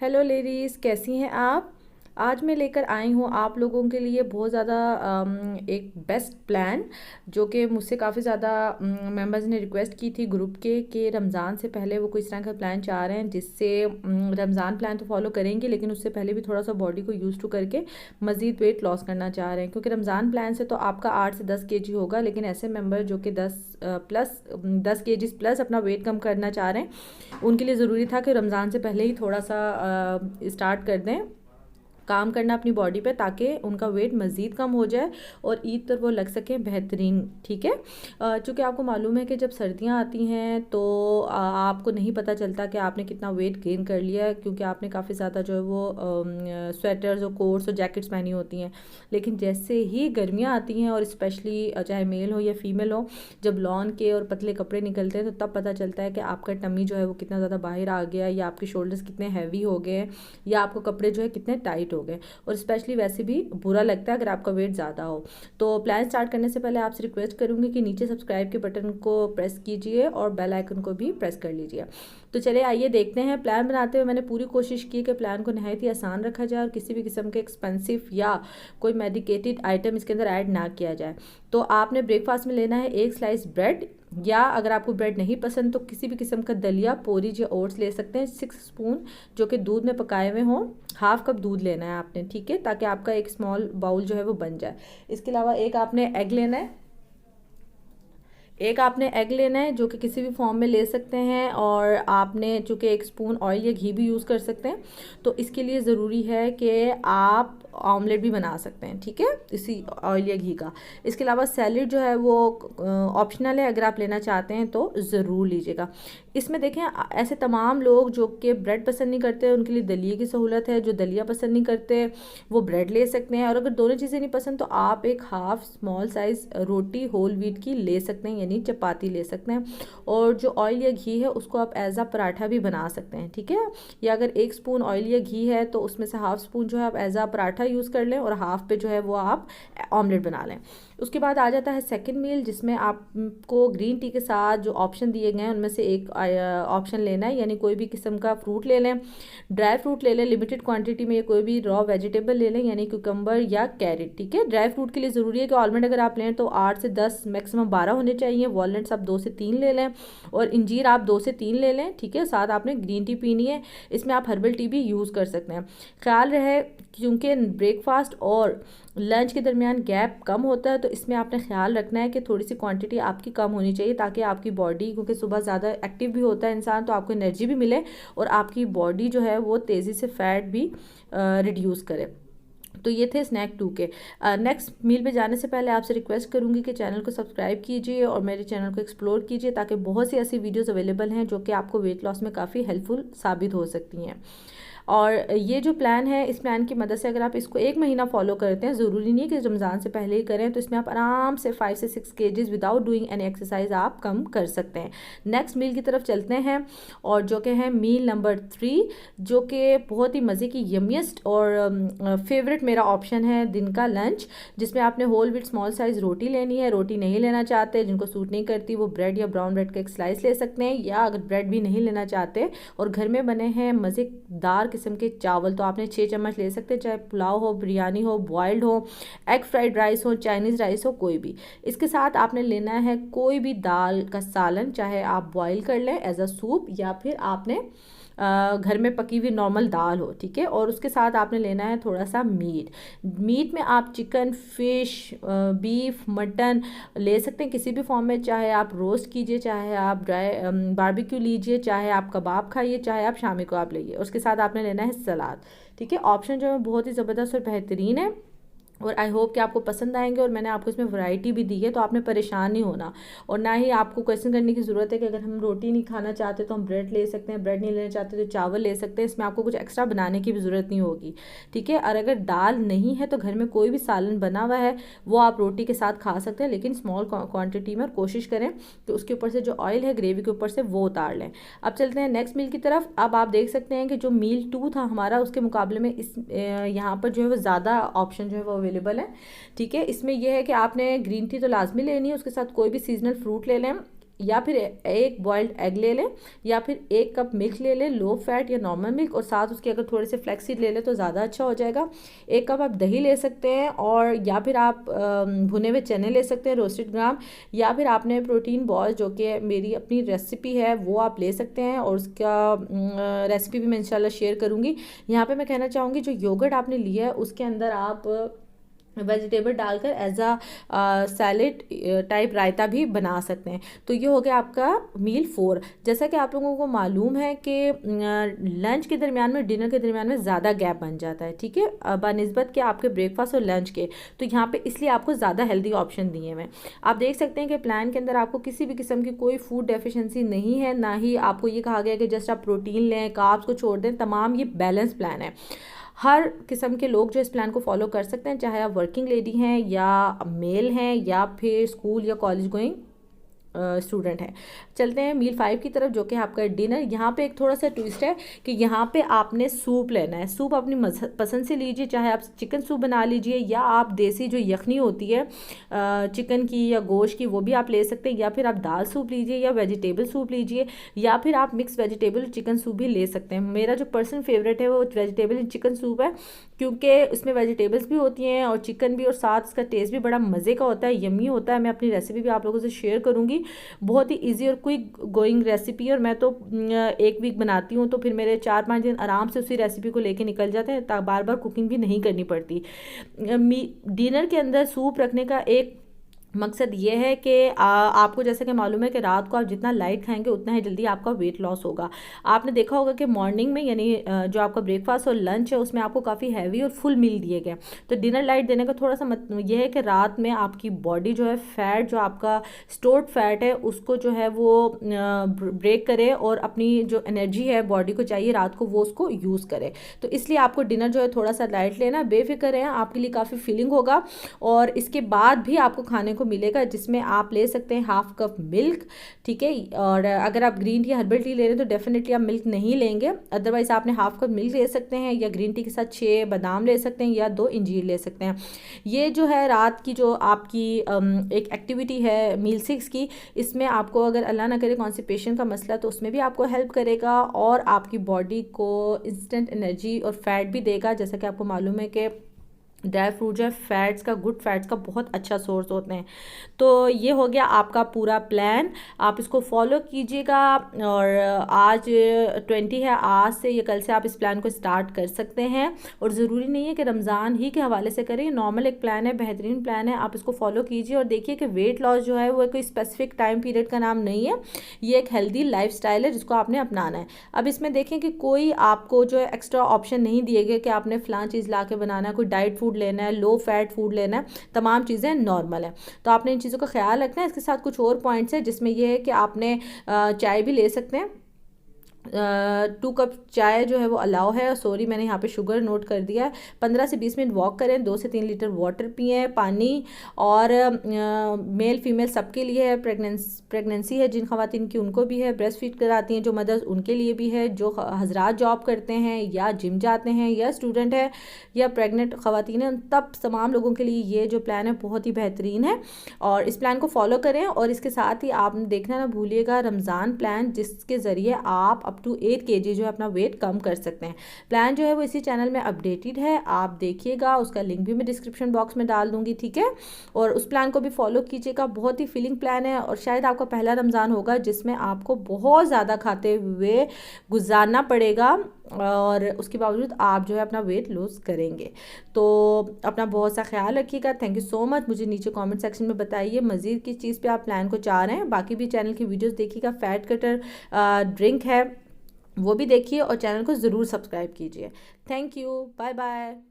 Hello ladies, कैसी हैं आप। आज मैं लेकर आई हूँ आप लोगों के लिए बहुत ज़्यादा एक बेस्ट प्लान जो कि मुझसे काफ़ी ज़्यादा मेंबर्स ने रिक्वेस्ट की थी ग्रुप के कि रमज़ान से पहले वो कोई इस तरह का प्लान चाह रहे हैं जिससे रमज़ान प्लान तो फॉलो करेंगे लेकिन उससे पहले भी थोड़ा सा बॉडी को यूज़ टू करके मज़ीद वेट लॉस करना चाह रहे हैं। क्योंकि रमज़ान प्लान से तो आपका 8 से 10 kg होगा, लेकिन ऐसे मेंबर जो कि 10 kg प्लस अपना वेट कम करना चाह रहे हैं उनके लिए ज़रूरी था कि रमज़ान से पहले ही थोड़ा सा स्टार्ट कर दें काम करना अपनी बॉडी पे, ताकि उनका वेट मज़ीद कम हो जाए और ईद पर वो लग सके बेहतरीन। ठीक है, चूँकि आपको मालूम है कि जब सर्दियाँ आती हैं तो आपको नहीं पता चलता कि आपने कितना वेट गेन कर लिया है, क्योंकि आपने काफ़ी ज़्यादा जो है वो स्वेटर्स और कोट्स और जैकेट्स पहनी होती हैं। लेकिन जैसे ही गर्मियाँ आती हैं और स्पेशली चाहे मेल हो या फीमेल हो, जब लॉन के और पतले कपड़े निकलते हैं तो तब पता चलता है कि आपका टमी जो है वो कितना ज़्यादा बाहर आ गया, या आपके शोल्डर्स कितने हैवी हो गए, या आपको कपड़े जो है कितने टाइट हो गए। और स्पेशली वैसे भी बुरा लगता है अगर आपका वेट ज़्यादा हो। तो प्लान स्टार्ट करने से पहले आपसे रिक्वेस्ट करूँगी कि नीचे सब्सक्राइब के बटन को प्रेस कीजिए और बेल आइकन को भी प्रेस कर लीजिए। तो चलिए आइए देखते हैं। प्लान बनाते हुए मैंने पूरी कोशिश की कि प्लान को नहायत ही आसान रखा जाए और किसी भी किस्म के एक्सपेंसिव या कोई मेडिकेटेड आइटम इसके अंदर ऐड ना किया जाए। तो आपने ब्रेकफास्ट में लेना है 1 स्लाइस ब्रेड, या अगर आपको ब्रेड नहीं पसंद तो किसी भी किस्म का दलिया, पोरीज या ओट्स ले सकते हैं। 6 स्पून जो कि दूध में पकाए हुए हों, हाफ कप दूध लेना है आपने, ठीक है, ताकि आपका एक स्मॉल बाउल जो है वो बन जाए। इसके अलावा एक आपने एग लेना है जो कि किसी भी फॉर्म में ले सकते हैं, और आपने चूँकि 1 स्पून ऑयल या घी भी यूज़ कर सकते हैं। तो इसके लिए ज़रूरी है कि आप ऑमलेट भी बना सकते हैं, ठीक है, इसी ऑयल या घी का। इसके अलावा सैलेड जो है वो ऑप्शनल है, अगर आप लेना चाहते हैं तो ज़रूर लीजिएगा। इसमें देखें, ऐसे तमाम लोग जो कि ब्रेड पसंद नहीं करते उनके लिए दलिए की सहूलत है। जो दलिया पसंद नहीं करते वो ब्रेड ले सकते हैं, और अगर दोनों चीज़ें नहीं पसंद तो आप एक हाफ स्मॉल साइज़ रोटी होल व्हीट की ले सकते हैं, यानी चपाती ले सकते हैं। और जो ऑयल या घी है उसको आप एज आ पराठा भी बना सकते हैं, ठीक है। या अगर 1 स्पून ऑयल या घी है तो उसमें से हाफ स्पून जो है आप एज आ पराठा यूज़ कर लें और हाफ पे जो है वो आप ऑमलेट बना लें। उसके बाद आ जाता है सेकंड मील, जिसमें आपको ग्रीन टी के साथ जो ऑप्शन दिए गए हैं उनमें से एक ऑप्शन लेना है, यानी कोई भी किस्म का फ्रूट ले लें, ड्राई फ्रूट ले लें लिमिटेड क्वांटिटी में, या कोई भी रॉ वेजिटेबल ले लें यानी कुकम्बर या कैरेट, ठीक है। ड्राई फ्रूट के लिए ज़रूरी है कि आलमंड अगर आप लें तो 8 से 10 मैक्सिमम 12 होने चाहिए। वॉलनट्स आप 2 से 3 ले लें, और इंजीर आप 2 से 3 ले लें, ठीक है। साथ आपने ग्रीन टी पीनी है, इसमें आप हर्बल टी भी यूज़ कर सकते हैं। ख्याल रहे क्योंकि ब्रेकफास्ट और लंच के दरमियान गैप कम होता है, तो इसमें आपने ख्याल रखना है कि थोड़ी सी क्वांटिटी आपकी कम होनी चाहिए, ताकि आपकी बॉडी, क्योंकि सुबह ज़्यादा एक्टिव भी होता है इंसान, तो आपको एनर्जी भी मिले और आपकी बॉडी जो है वो तेज़ी से फैट भी रिड्यूस करे। तो ये थे स्नैक 2 के। नेक्स्ट मील पे जाने से पहले आपसे रिक्वेस्ट करूंगी कि चैनल को सब्सक्राइब कीजिए और मेरे चैनल को एक्सप्लोर कीजिए, ताकि बहुत सी ऐसी वीडियोस अवेलेबल हैं जो कि आपको वेट लॉस में काफ़ी हेल्पफुल साबित हो सकती हैं। और ये जो प्लान है, इस प्लान की मदद से अगर आप इसको 1 महीना फॉलो करते हैं, ज़रूरी नहीं है कि रमज़ान से पहले ही करें, तो इसमें आप आराम से 5 से 6 kgs without doing any exercise आप कम कर सकते हैं। नेक्स्ट मील की तरफ चलते हैं, और जो कि है मील नंबर 3, जो कि बहुत ही मज़े की यमिएस्ट और फेवरेट मेरा ऑप्शन है दिन का लंच, जिसमें आपने होल व्हीट स्मॉल साइज़ रोटी लेनी है। रोटी नहीं लेना चाहते, जिनको सूट नहीं करती, वो ब्रेड या ब्राउन ब्रेड का एक स्लाइस ले सकते हैं, या अगर ब्रेड भी नहीं लेना चाहते और घर में बने हैं मज़ेदार किस्म के चावल, तो आपने 6 चम्मच ले सकते हैं, चाहे पुलाव हो, बिरयानी हो, बॉइल्ड हो, एग फ्राइड राइस हो, चाइनीज़ राइस हो, कोई भी। इसके साथ आपने लेना है कोई भी दाल का सालन, चाहे आप बॉयल कर लें एज अ सूप, या फिर आपने घर में पकी हुई नॉर्मल दाल हो, ठीक है। और उसके साथ आपने लेना है थोड़ा सा मीट में आप चिकन, फिश, बीफ, मटन ले सकते हैं किसी भी फॉर्म में, चाहे आप रोस्ट कीजिए, चाहे आप ड्राई बारबेक्यू लीजिए, चाहे आप कबाब खाइए, चाहे आप शामी कबाब लीजिए। उसके साथ आपने लेना है सलाद, ठीक है। ऑप्शन जो है बहुत ही ज़बरदस्त और बेहतरीन है, और आई होप कि आपको पसंद आएंगे। और मैंने आपको इसमें वैरायटी भी दी है, तो आपने परेशान नहीं होना, और ना ही आपको क्वेश्चन करने की ज़रूरत है कि अगर हम रोटी नहीं खाना चाहते तो हम ब्रेड ले सकते हैं, ब्रेड नहीं लेना चाहते तो चावल ले सकते हैं। इसमें आपको कुछ एक्स्ट्रा बनाने की भी ज़रूरत नहीं होगी, ठीक है। और अगर दाल नहीं है तो घर में कोई भी सालन बना हुआ है वो आप रोटी के साथ खा सकते हैं, लेकिन स्मॉल क्वान्टिटी में, और कोशिश करें कि उसके ऊपर से जो ऑयल है ग्रेवी के ऊपर से वो उतार लें। अब चलते हैं नेक्स्ट मील की तरफ। अब आप देख सकते हैं कि जो मील 2 था हमारा, उसके मुकाबले में इस यहाँ पर जो है वो ज़्यादा ऑप्शन जो है वो अवेलेबल है, ठीक है। इसमें यह है कि आपने ग्रीन टी तो लाजमी लेनी है, उसके साथ कोई भी सीजनल फ्रूट ले लें, या फिर एक बॉइल्ड एग ले लें, या फिर 1 कप मिल्क ले लें, लो फैट या नॉर्मल मिल्क, और साथ उसके अगर थोड़े से फ्लैक्सीड ले लें तो ज़्यादा अच्छा हो जाएगा। 1 कप आप दही ले सकते हैं, और या फिर आप भुने हुए चने ले सकते हैं रोस्टेड ग्राम, या फिर आपने प्रोटीन बॉल जो कि मेरी अपनी रेसिपी है वो आप ले सकते हैं, और उसका रेसिपी भी मैं इंशाल्लाह शेयर करूँगी। यहाँ पर मैं कहना चाहूँगी जो योगर्ट आपने लिया है उसके अंदर आप वेजिटेबल डालकर एज अ सैलेड टाइप रायता भी बना सकते हैं। तो ये हो गया आपका मील 4। जैसा कि आप लोगों को मालूम है कि लंच के दरमियान में, डिनर के दरमियान में ज़्यादा गैप बन जाता है, ठीक है, बनिस्बत के आपके ब्रेकफास्ट और लंच के। तो यहाँ पे इसलिए आपको ज़्यादा हेल्दी ऑप्शन दिए हुए हैं। आप देख सकते हैं कि प्लान के अंदर आपको किसी भी किस्म की कोई फूड डेफिशिएंसी नहीं है, ना ही आपको ये कहा गया कि जस्ट आप प्रोटीन लें, कार्ब्स को छोड़ दें। तमाम ये बैलेंस प्लान है। हर किस्म के लोग जो इस प्लान को फॉलो कर सकते हैं, चाहे आप वर्किंग लेडी हैं या मेल हैं या फिर स्कूल या कॉलेज गोइंग स्टूडेंट है। चलते हैं मील 5 की तरफ, जो कि आपका डिनर। यहाँ पे एक थोड़ा सा ट्विस्ट है कि यहाँ पे आपने सूप लेना है। सूप अपनी पसंद से लीजिए, चाहे आप चिकन सूप बना लीजिए, या आप देसी जो यखनी होती है चिकन की या गोश्त की वो भी आप ले सकते हैं, या फिर आप दाल सूप लीजिए या वेजिटेबल सूप लीजिए, या फिर आप मिक्स वेजिटेबल चिकन सूप भी ले सकते हैं। मेरा जो पर्सनल फेवरेट है वो वेजिटेबल चिकन सूप है, क्योंकि उसमें वेजिटेबल्स भी होती हैं और चिकन भी, और साथ इसका टेस्ट भी बड़ा मज़े का होता है, यम्मी होता है। मैं अपनी रेसिपी भी आप लोगों से शेयर करूँगी। बहुत ही इजी और क्विक गोइंग रेसिपी है, और मैं तो 1 वीक बनाती हूँ, तो फिर मेरे 4-5 दिन आराम से उसी रेसिपी को लेके निकल जाते हैं, बार बार कुकिंग भी नहीं करनी पड़ती। डिनर के अंदर सूप रखने का एक मकसद ये है कि आपको जैसे कि मालूम है कि रात को आप जितना लाइट खाएंगे उतना ही जल्दी आपका वेट लॉस होगा। आपने देखा होगा कि मॉर्निंग में, यानी जो आपका ब्रेकफास्ट और लंच है उसमें आपको काफ़ी हैवी और फुल मील दिए गए, तो डिनर लाइट देने का थोड़ा सा मतलब ये है कि रात में आपकी बॉडी जो है फैट, जो आपका स्टोर्ड फैट है उसको जो है वो ब्रेक करे, और अपनी जो एनर्जी है बॉडी को चाहिए रात को वो उसको यूज़ करे। तो इसलिए आपको डिनर जो है थोड़ा सा लाइट लेना, बेफिक्र है, आपके लिए काफ़ी फीलिंग होगा। और इसके बाद भी आपको खाने को मिलेगा, जिसमें आप ले सकते हैं 1/2 कप मिल्क, ठीक है। और अगर आप ग्रीन टी, हर्बल टी ले रहे हैं तो डेफिनेटली आप मिल्क नहीं लेंगे, अदरवाइज आपने 1/2 कप मिल्क ले सकते हैं, या ग्रीन टी के साथ 6 बादाम ले सकते हैं, या 2 अंजीर ले सकते हैं। ये जो है रात की जो आपकी एक एक्टिविटी है मील 6 की, इसमें आपको अगर अल्लाह ना करे कॉन्स्टिपेशन का मसला, तो उसमें भी आपको हेल्प करेगा, और आपकी बॉडी को इंस्टेंट एनर्जी और फैट भी देगा। जैसा कि आपको मालूम है कि ड्राई फ्रूट जो है फैट्स का, गुड फैट्स का बहुत अच्छा सोर्स होते हैं। तो ये हो गया आपका पूरा प्लान, आप इसको फॉलो कीजिएगा। और आज 20 है, आज से या कल से आप इस प्लान को स्टार्ट कर सकते हैं, और ज़रूरी नहीं है कि रमज़ान ही के हवाले से करें। नॉर्मल एक प्लान है, बेहतरीन प्लान है, आप इसको फॉलो कीजिए। और देखिए कि वेट लॉस जो है वो कोई स्पेसिफिक टाइम पीरियड का नाम नहीं है, ये एक हेल्दी लाइफ स्टाइल है जिसको आपने अपनाना है। अब इसमें देखें कि कोई आपको जो है एक्स्ट्रा ऑप्शन नहीं दिए गए कि आपने फ़लाँ चीज़ ला के बनाना है, कोई डाइट फूड लेना है, लो फैट फूड लेना है, तमाम चीज़ें नॉर्मल है। तो आपने इन चीज़ों का ख्याल रखना है। इसके साथ कुछ और पॉइंट्स है, जिसमें यह है कि आपने चाय भी ले सकते हैं। 2 कप चाय जो है वो अलाउ है, सॉरी मैंने यहाँ पे शुगर नोट कर दिया है। 15 से 20 मिनट वॉक करें, 2 से 3 लीटर वाटर पिए, पानी। और मेल फीमेल सबके लिए है, प्रेगनेंसी है जिन खवातीन की उनको भी है, ब्रेस्ट फीड कराती हैं जो मदर्स उनके लिए भी है, जो हजरात जॉब करते हैं या जिम जाते हैं या स्टूडेंट है या प्रेगनेंट खवातीन हैं, तब तमाम लोगों के लिए ये जो प्लान है बहुत ही बेहतरीन है, और इस प्लान को फॉलो करें। और इसके साथ ही आप देखना ना भूलिएगा रमज़ान प्लान, जिसके ज़रिए आप अप टू 8 kg जो है अपना वेट कम कर सकते हैं। प्लान जो है वो इसी चैनल में अपडेटेड है, आप देखिएगा, उसका लिंक भी मैं डिस्क्रिप्शन बॉक्स में डाल दूंगी, ठीक है। और उस प्लान को भी फॉलो कीजिएगा, बहुत ही फीलिंग प्लान है, और शायद आपका पहला रमज़ान होगा जिसमें आपको बहुत ज़्यादा खाते हुए गुजारना पड़ेगा, और उसके बावजूद आप जो है अपना वेट लूज़ करेंगे। तो अपना बहुत सा ख्याल रखिएगा। Thank you so much. मुझे नीचे कमेंट सेक्शन में बताइए मज़ीद किस चीज़ पे आप प्लान को चाह रहे हैं। बाकी भी चैनल की वीडियोस देखिएगा, फैट कटर ड्रिंक है वो भी देखिए, और चैनल को ज़रूर सब्सक्राइब कीजिए। Thank you, bye bye.